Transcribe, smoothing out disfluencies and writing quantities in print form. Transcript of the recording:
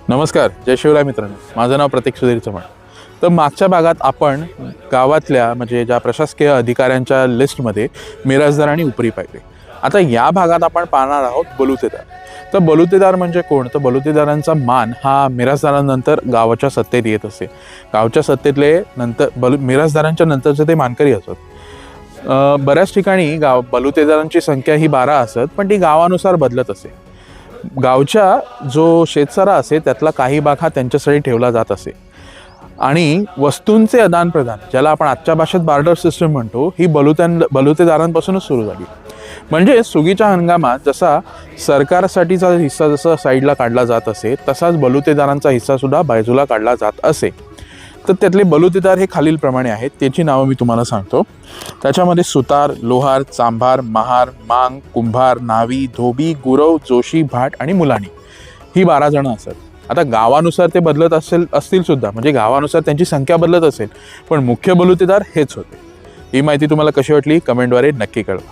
नमस्कार, जय शिवराय मित्रांनो. माझं नाव प्रतीक सुधीर चव्हाण. तर मागच्या भागात आपण गावातल्या म्हणजे ज्या प्रशासकीय अधिकाऱ्यांच्या लिस्टमध्ये मिरासदार आणि उपरी पाहिले. आता या भागात आपण पाहणार आहोत बलुतेदार. तर बलुतेदार म्हणजे कोण? तर बलुतेदारांचा मान हा मिरासदारांनंतर गावाच्या सत्तेत येत असे. गावच्या सत्तेतले नंतर मिरासदारांच्या नंतरचे ते मानकरी असत. बऱ्याच ठिकाणी बलुतेदारांची संख्या ही 12 असत, पण ती गावानुसार बदलत असे. गावच्या जो शेतसारा असे त्यातला काही भाग हा त्यांच्यासाठी ठेवला जात असे आणि वस्तूंचे आदानप्रदान, ज्याला आपण आजच्या भाषेत बार्टर सिस्टम म्हणतो, ही बलुतेदारांपासूनच सुरू झाली. म्हणजे सुगीच्या हंगामात जसा सरकारसाठीचा हिस्सा जसा साईडला काढला जात असे, तसाच बलुतेदारांचा हिस्सा सुद्धा बाजूला काढला जात असे. तर त्यातले बलुतेदार हे खालीलप्रमाणे आहेत. त्याची नावं मी तुम्हाला सांगतो. त्याच्यामध्ये सुतार, लोहार, चांभार, महार, मांग, कुंभार, नावी, धोबी, गुरव, जोशी, भाट आणि मुलाणी ही 12 जण असतात. आता गावानुसार ते बदलत असतील सुद्धा, म्हणजे गावानुसार त्यांची संख्या बदलत असेल, पण मुख्य बलुतेदार हेच होते. ही माहिती तुम्हाला कशी वाटली कमेंटद्वारे नक्की कळवा.